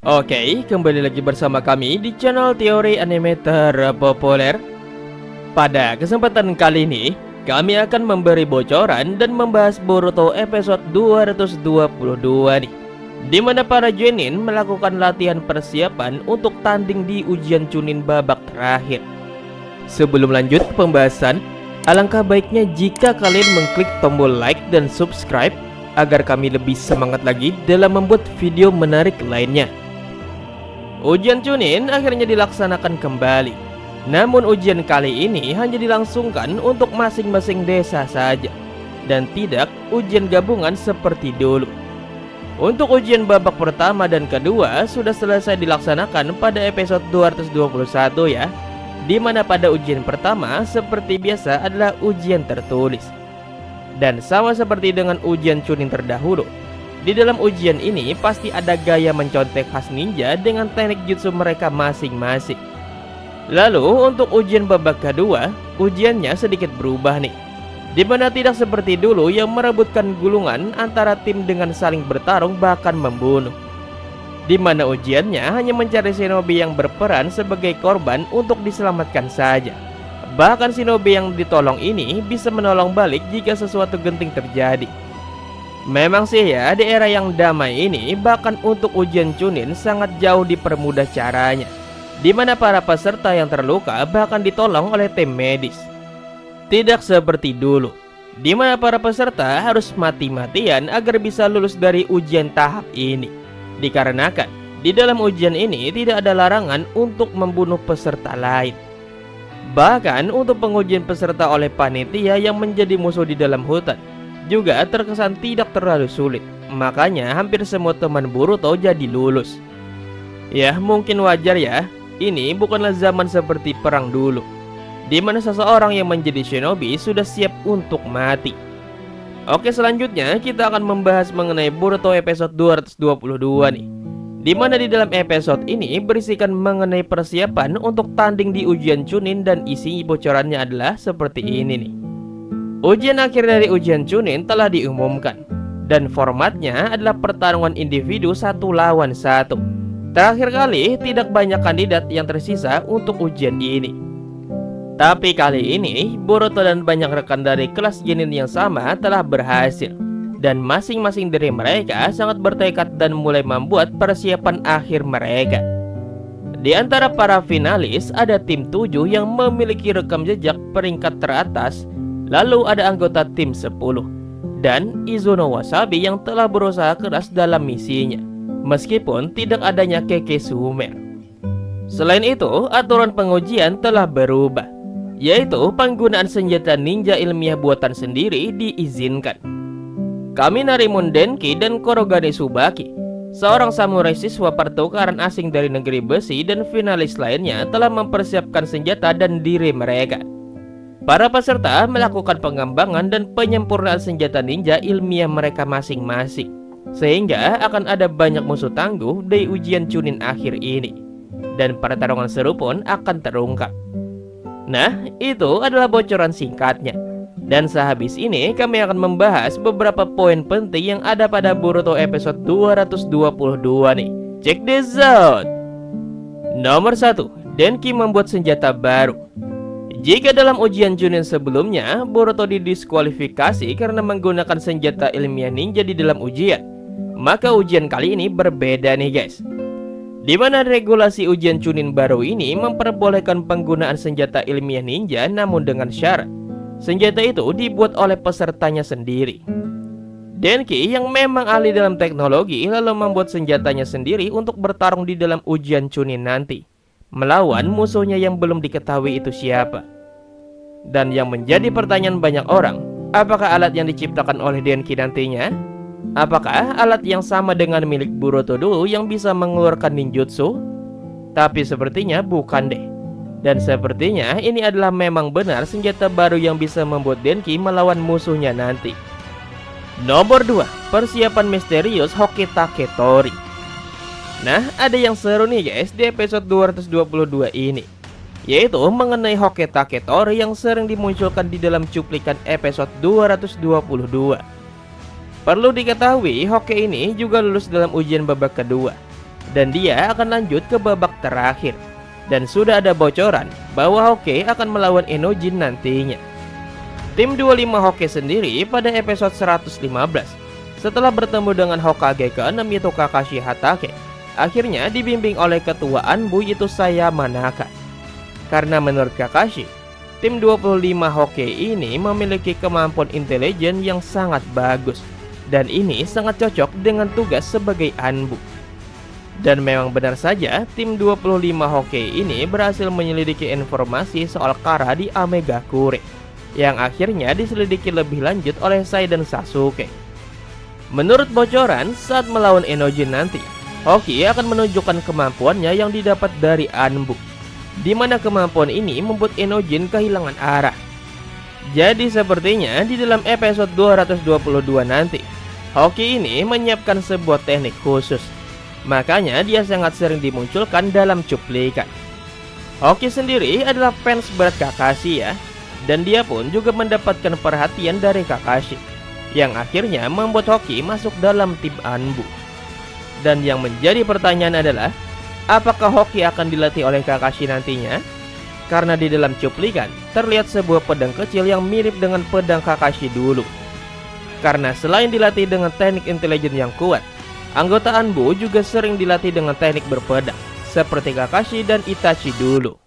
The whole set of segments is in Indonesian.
Oke, kembali lagi bersama kami di channel teori anime terpopuler. Pada kesempatan kali ini, kami akan memberi bocoran dan membahas Boruto episode 222 nih, di mana para Jonin melakukan latihan persiapan untuk tanding di ujian Chunin babak terakhir. Sebelum lanjut ke pembahasan, alangkah baiknya jika kalian mengklik tombol like dan subscribe agar kami lebih semangat lagi dalam membuat video menarik lainnya. Ujian Chunin akhirnya dilaksanakan kembali. Namun ujian kali ini hanya dilangsungkan untuk masing-masing desa saja, dan tidak ujian gabungan seperti dulu. Untuk ujian babak pertama dan kedua sudah selesai dilaksanakan pada episode 221 ya, di mana pada ujian pertama seperti biasa adalah ujian tertulis. Dan sama seperti dengan ujian Chunin terdahulu, di dalam ujian ini pasti ada gaya mencontek khas ninja dengan teknik jutsu mereka masing-masing. Lalu untuk ujian babak kedua, ujiannya sedikit berubah nih, dimana tidak seperti dulu yang merebutkan gulungan antara tim dengan saling bertarung bahkan membunuh. Dimana ujiannya hanya mencari shinobi yang berperan sebagai korban untuk diselamatkan saja. Bahkan shinobi yang ditolong ini bisa menolong balik jika sesuatu genting terjadi. Memang sih ya, di era yang damai ini bahkan untuk ujian Chunin sangat jauh dipermudah caranya, di mana para peserta yang terluka bahkan ditolong oleh tim medis. Tidak seperti dulu, di mana para peserta harus mati-matian agar bisa lulus dari ujian tahap ini. Dikarenakan di dalam ujian ini tidak ada larangan untuk membunuh peserta lain. Bahkan untuk pengujian peserta oleh panitia yang menjadi musuh di dalam hutan juga terkesan tidak terlalu sulit. Makanya hampir semua teman Boruto jadi lulus. Ya mungkin wajar ya, ini bukanlah zaman seperti perang dulu, di mana seseorang yang menjadi shinobi sudah siap untuk mati. Oke, selanjutnya kita akan membahas mengenai Boruto episode 222 nih, di mana di dalam episode ini berisikan mengenai persiapan untuk tanding di ujian Chunin, dan isi bocorannya adalah seperti ini nih. Ujian akhir dari ujian Chunin telah diumumkan, dan formatnya adalah pertarungan individu 1 lawan 1. Terakhir kali tidak banyak kandidat yang tersisa untuk ujian ini. Tapi kali ini Boruto dan banyak rekan dari kelas Genin yang sama telah berhasil, dan masing-masing dari mereka sangat bertekad dan mulai membuat persiapan akhir mereka. Di antara para finalis ada tim 7 yang memiliki rekam jejak peringkat teratas. Lalu ada anggota tim 10 dan Izuno Wasabi yang telah berusaha keras dalam misinya, meskipun tidak adanya Keke Sumer. Selain itu, aturan pengujian telah berubah, yaitu penggunaan senjata ninja ilmiah buatan sendiri diizinkan. Kaminari Denki dan Korogane Tsubaki, seorang samurai siswa pertukaran asing dari negeri besi, dan finalis lainnya telah mempersiapkan senjata dan diri mereka. Para peserta melakukan pengembangan dan penyempurnaan senjata ninja ilmiah mereka masing-masing, sehingga akan ada banyak musuh tangguh di ujian Chunin akhir ini, dan pertarungan seru pun akan terungkap. Nah, itu adalah bocoran singkatnya, dan sehabis ini kami akan membahas beberapa poin penting yang ada pada Boruto episode 222 nih. Check this out. Nomor 1, Denki membuat senjata baru. Jika dalam ujian Chunin sebelumnya Boruto didiskualifikasi karena menggunakan senjata ilmiah ninja di dalam ujian, maka ujian kali ini berbeda nih guys, di mana regulasi ujian Chunin baru ini memperbolehkan penggunaan senjata ilmiah ninja, namun dengan syarat senjata itu dibuat oleh pesertanya sendiri. Denki yang memang ahli dalam teknologi lalu membuat senjatanya sendiri untuk bertarung di dalam ujian Chunin nanti, melawan musuhnya yang belum diketahui itu siapa. Dan yang menjadi pertanyaan banyak orang, apakah alat yang diciptakan oleh Denki nantinya? Apakah alat yang sama dengan milik Boruto dulu yang bisa mengeluarkan ninjutsu? Tapi sepertinya bukan deh. Dan sepertinya ini adalah memang benar senjata baru yang bisa membuat Denki melawan musuhnya nanti. Nomor 2, persiapan misterius Hoketake Tori. Nah, ada yang seru nih guys di episode 222 ini, yaitu mengenai Hoketake Tori yang sering dimunculkan di dalam cuplikan episode 222. Perlu diketahui, Hoke ini juga lulus dalam ujian babak kedua, dan dia akan lanjut ke babak terakhir. Dan sudah ada bocoran bahwa Hoki akan melawan Enojin nantinya. Tim 25 Hoki sendiri pada episode 115 setelah bertemu dengan Hokage ke-6 yaitu Kakashi Hatake, akhirnya dibimbing oleh ketua Anbu yaitu Sayamanaka. Karena menurut Kakashi, tim 25 Hoki ini memiliki kemampuan intelijen yang sangat bagus, dan ini sangat cocok dengan tugas sebagai Anbu. Dan memang benar saja, tim 25 Hoki ini berhasil menyelidiki informasi soal Kara di Amegakure, yang akhirnya diselidiki lebih lanjut oleh Sai dan Sasuke. Menurut bocoran, saat melawan Enojin nanti, Hoki akan menunjukkan kemampuannya yang didapat dari Anbu, di mana kemampuan ini membuat Enojin kehilangan arah. Jadi sepertinya di dalam episode 222 nanti, Hoki ini menyiapkan sebuah teknik khusus. Makanya dia sangat sering dimunculkan dalam cuplikan. Hoki sendiri adalah fans berat Kakashi ya, dan dia pun juga mendapatkan perhatian dari Kakashi, yang akhirnya membuat Hoki masuk dalam tim Anbu. Dan yang menjadi pertanyaan adalah, apakah Hoki akan dilatih oleh Kakashi nantinya? Karena di dalam cuplikan terlihat sebuah pedang kecil yang mirip dengan pedang Kakashi dulu. Karena selain dilatih dengan teknik intelijen yang kuat, anggota Anbu juga sering dilatih dengan teknik berpedang, seperti Kakashi dan Itachi dulu.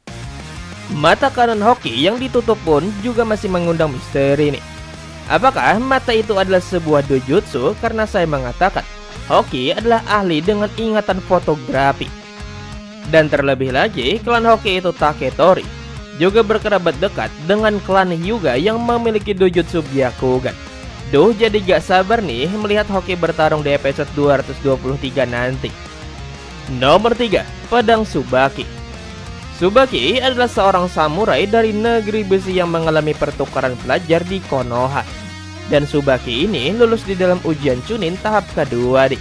Mata kanan Hoki yang ditutup pun juga masih mengundang misteri nih. Apakah mata itu adalah sebuah dojutsu? Karena saya mengatakan Hoki adalah ahli dengan ingatan fotografi. Dan terlebih lagi, klan Hoki itu Taketori juga berkerabat dekat dengan klan Hyuga yang memiliki dojutsu Byakugan. Duh, jadi gak sabar nih melihat Hoki bertarung di episode 223 nanti. Nomor 3, Pedang Tsubaki. Tsubaki adalah seorang samurai dari negeri besi yang mengalami pertukaran pelajar di Konoha. Dan Tsubaki ini lulus di dalam ujian Chunin tahap kedua nih.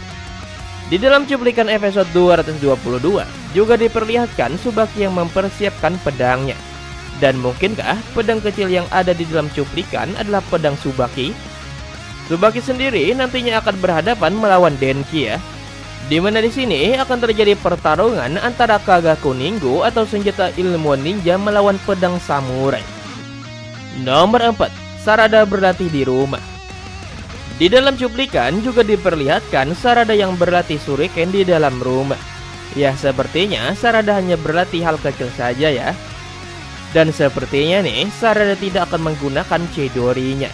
Di dalam cuplikan episode 222 juga diperlihatkan Tsubaki yang mempersiapkan pedangnya. Dan mungkinkah pedang kecil yang ada di dalam cuplikan adalah pedang Tsubaki? Tsubaki sendiri nantinya akan berhadapan melawan Denki ya. Dimana di sini akan terjadi pertarungan antara Kagaku Ningu atau senjata ilmuwan ninja melawan pedang samurai. Nomor 4, Sarada berlatih di rumah. Di dalam cuplikan juga diperlihatkan Sarada yang berlatih shuriken di dalam rumah. Ya, sepertinya Sarada hanya berlatih hal kecil saja ya. Dan sepertinya nih Sarada tidak akan menggunakan Chidori-nya,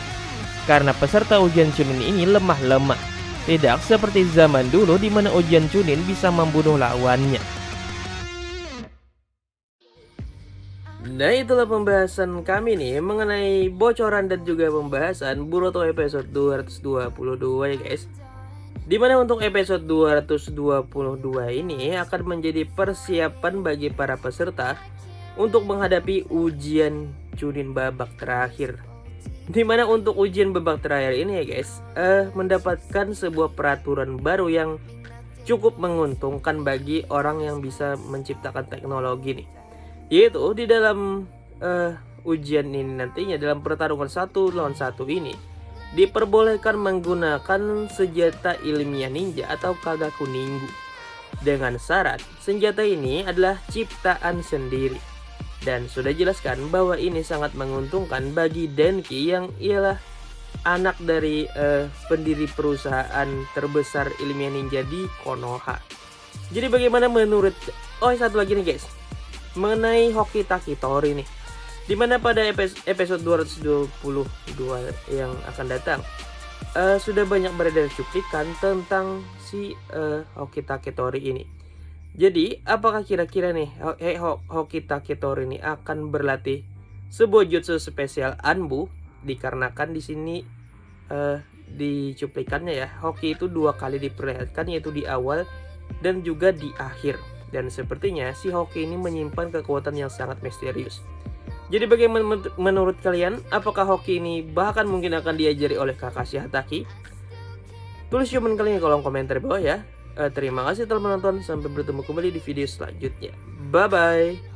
karena peserta ujian Chunin ini lemah-lemah. Tidak seperti zaman dulu di mana ujian Chunin bisa membunuh lawannya. Nah, itulah pembahasan kami nih mengenai bocoran dan juga pembahasan Boruto episode 222 ya guys. Dimana untuk episode 222 ini akan menjadi persiapan bagi para peserta untuk menghadapi ujian Chunin babak terakhir. Dimana untuk ujian babak terakhir ini ya guys, mendapatkan sebuah peraturan baru yang cukup menguntungkan bagi orang yang bisa menciptakan teknologi nih. Yaitu di dalam ujian ini nantinya dalam pertarungan 1 lawan 1 ini diperbolehkan menggunakan senjata ilmiah ninja atau Kagaku Ningu. Dengan syarat senjata ini adalah ciptaan sendiri. Dan sudah jelaskan bahwa ini sangat menguntungkan bagi Denki yang ialah anak dari pendiri perusahaan terbesar ilmiah ninja di Konoha. Jadi bagaimana menurut... Oh, satu lagi nih guys, mengenai Hoki Taketori nih, dimana pada episode 222 yang akan datang sudah banyak beredar cuplikan tentang si Hoki Taketori ini. Jadi, apakah kira-kira nih Hoki Taketori ini akan berlatih sebuah jutsu spesial Anbu? Dikarenakan di sini di cuplikannya ya, Hoki itu 2 kali diperlihatkan, yaitu di awal dan juga di akhir. Dan sepertinya si Hoki ini menyimpan kekuatan yang sangat misterius. Jadi bagaimana menurut kalian? Apakah Hoki ini bahkan mungkin akan diajari oleh Kakashi Hatake? Tulis komen kalian di kolom komentar bawah ya. Terima kasih telah menonton. Sampai bertemu kembali di video selanjutnya. Bye bye.